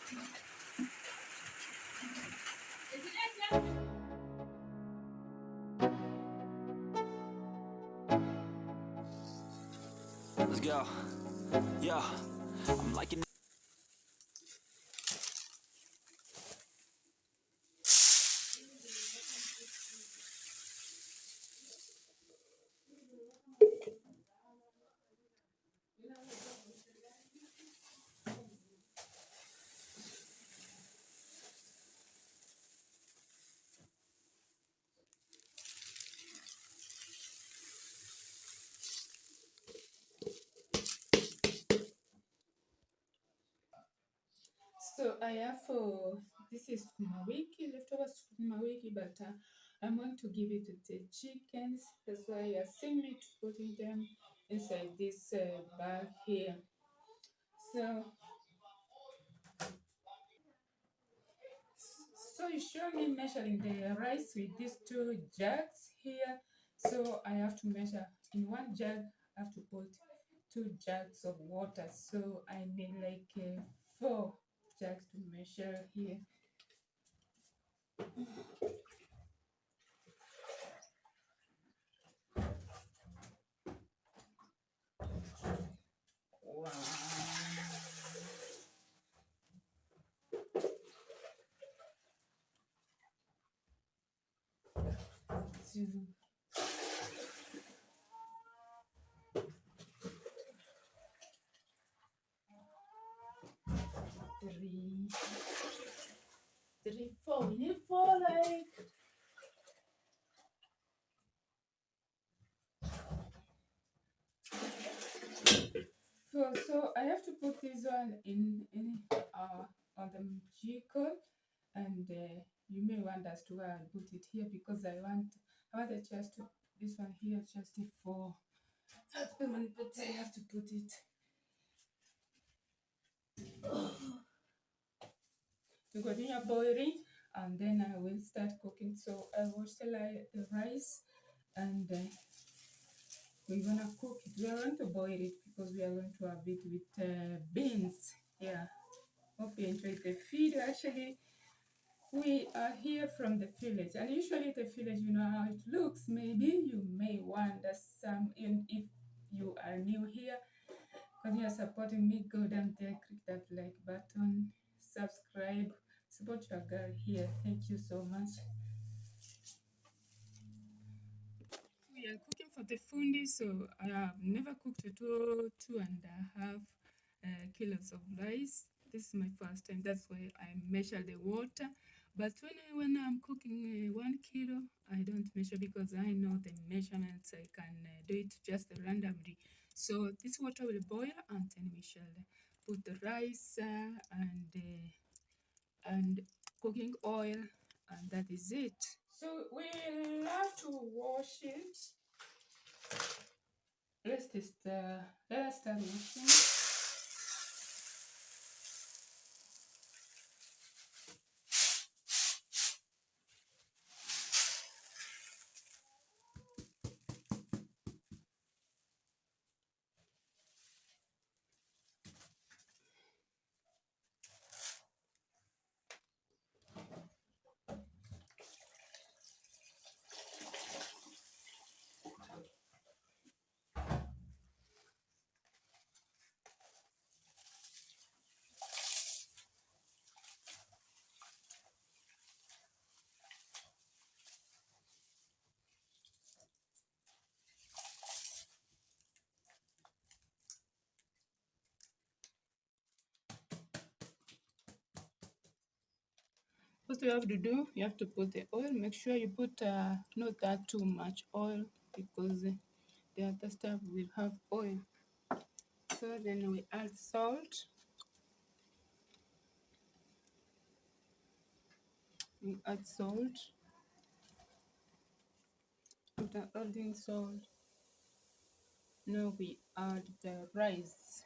Let's go. Yeah, I'm liking. So I have this is sukuma wiki, leftover sukuma wiki, but I'm going to give it to the chickens. That's why you are seeing me putting them inside this bag here. So so you show me measuring the rice with these two jugs here. So I have to measure in one jug. I have to put 2 jugs of water. So I need like 4 jugs to measure here. One, 2, 3, 3, 4. We need 4 like. So I have to put this one in on the chicken, and you may want us to put it here because I want the chest to this one here just for husband, but I have to put it to continue boiling, and then I will start cooking. So I wash the rice, and we're gonna cook it. We are going to boil it because we are going to have it with beans. Yeah. Hope you enjoyed the video. Actually, we are here from the village, and usually the village, you know how it looks. Maybe you may wonder some, if you are new here, because you are supporting me, go down there, click that like button, subscribe, support your girl here. Thank you so much. We are cooking for the fundi, so I have never cooked a 2.5 kilos of rice. This is my first time. That's why I measure the water. But when I'm cooking 1 kilo, I don't measure because I know the measurements. I can do it just randomly. So this water will boil, and then we shall put the rice and cooking oil, and that is it. So we'll have to wash it. Let us start washing. What you have to do, you have to put the oil. Make sure you put not that too much oil because the other stuff will have oil. So then we add salt. We add salt. After adding salt, now we add the rice.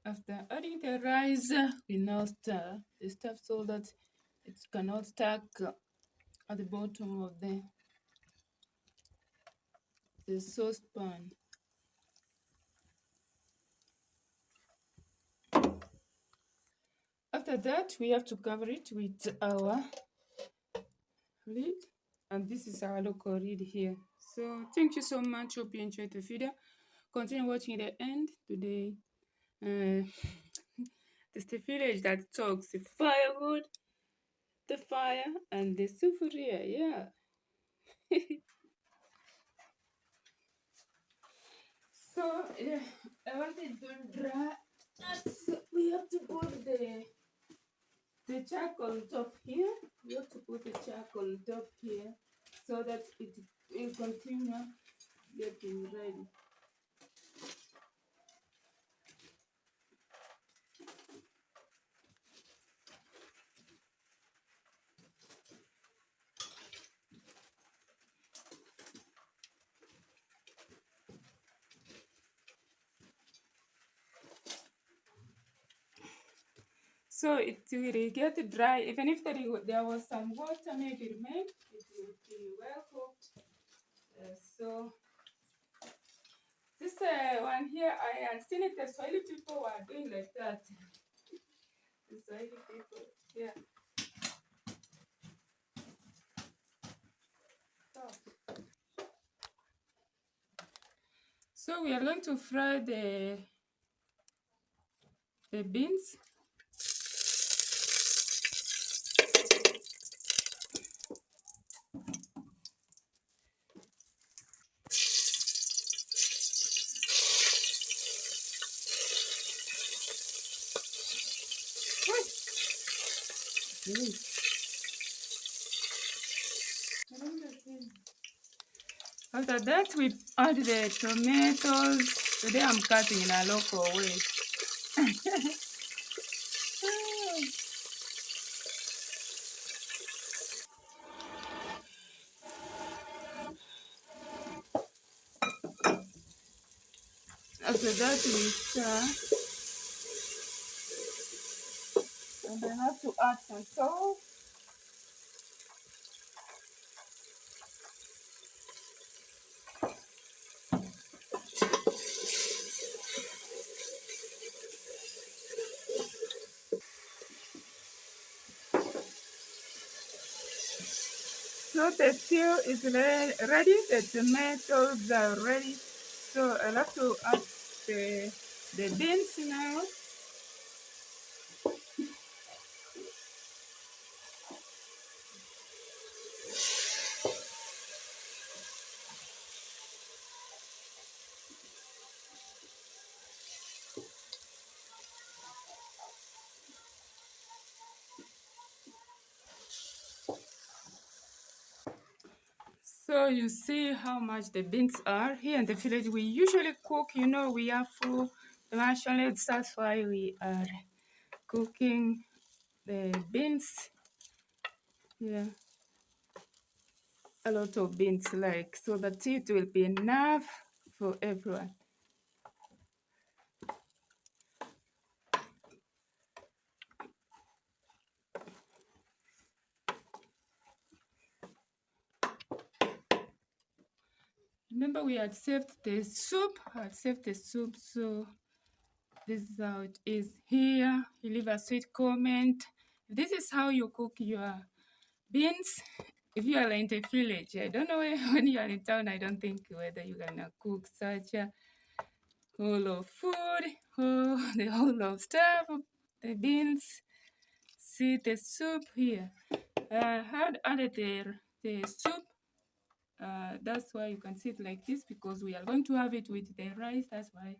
After adding the rice, we now stir the stuff so that it cannot stuck at the bottom of the saucepan. After that, we have to cover it with our lid, and this is our local lid here. So thank you so much. Hope you enjoyed the video. Continue watching the end today. It's the village that talks, the firewood, the fire, and the sufuria. Yeah. So yeah, I wanted to dry. We have to put the charcoal top here. We have to put the charcoal top here so that it will continue getting ready. So it will get dry. Even if there was some water maybe remained, it will be well cooked. So this one here, I had seen it. The Swahili people were doing like that. The Swahili people, yeah. So we are going to fry the beans. After that, we add the tomatoes. Today I'm cutting in a local way. After that, we stir. And I have to add some salt. So the stew is ready. The tomatoes are ready. So I'll have to add the beans now. So you see how much the beans are. Here in the village, we usually cook, we have full marshmallows. That's why we are cooking the beans. Yeah, a lot of beans, so that it will be enough for everyone. Remember, we had saved the soup. So this is how it is here. You leave a sweet comment. This is how you cook your beans. If you are in the village, I don't know when you are in town, I don't think whether you're gonna cook such a whole of food, the whole of stuff, the beans. See the soup here. I had added the soup. That's why you can see it like this, because we are going to have it with the rice. That's why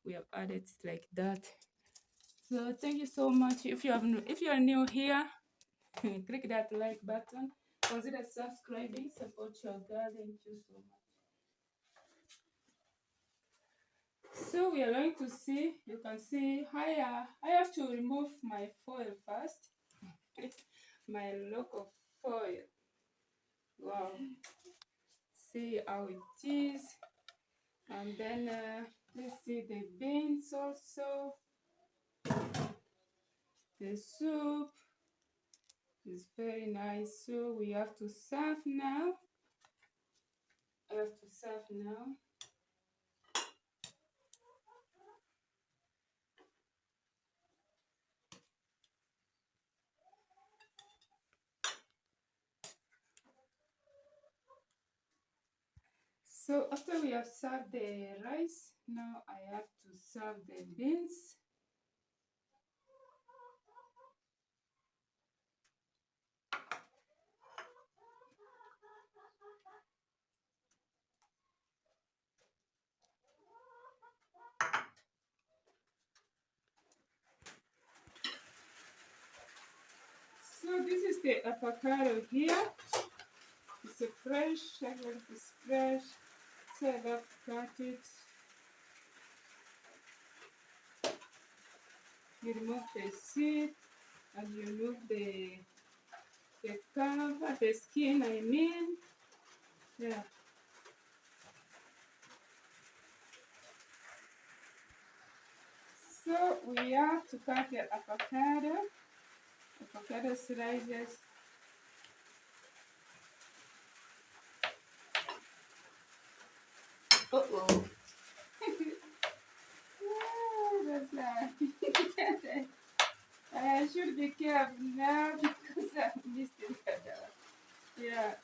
we have added it like that. So thank you so much. If you are new here, click that like button. Consider subscribing. Support your girl. Thank you so much. So we are going to see. You can see. I have to remove my foil first. My local foil. Wow. See how it is. And then let's see the beans also. The soup is very nice. So we have to serve now. I have to serve now. So after we have served the rice, now I have to serve the beans. So this is the avocado here. It's a fresh, everything is fresh. So I have cut it. You remove the seed and you remove the cover, the skin, I mean. Yeah. So we have to cut the avocado slices. Uh-oh. I should be careful now because I missed it. Yeah.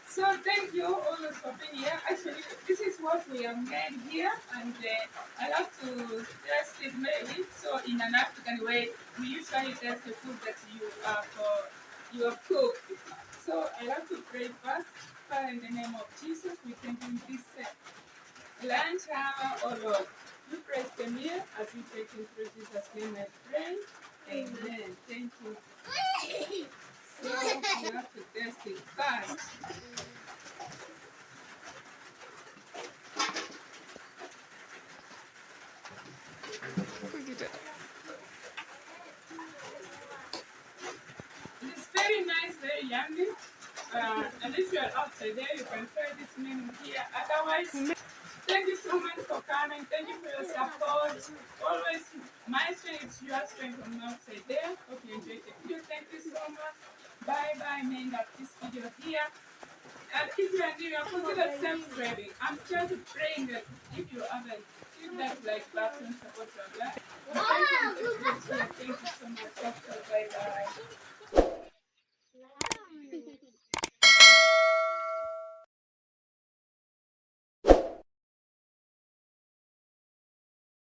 So thank you always for being here. Actually, this is what we have made here, and I love to test it maybe. So in an African way, we usually test the food that you have cooked. So I love to pray first. Father, in the name of Jesus, we thank you this lunch hour, oh Lord. You praise the meal as we take in through Jesus' name I pray. Amen. Thank you. So you have to test it first. It's very nice, very yummy. And if you are outside there, you can try this menu here. Otherwise, thank you so much for coming. Thank you for your support. Always, my strength is your strength from outside there. Hope you enjoyed the video. Thank you so much. Bye bye. May end up this video here. And if you are new, consider subscribing. I'm just praying that if you haven't, hit that like button, support your life. Thank you so much. Bye bye.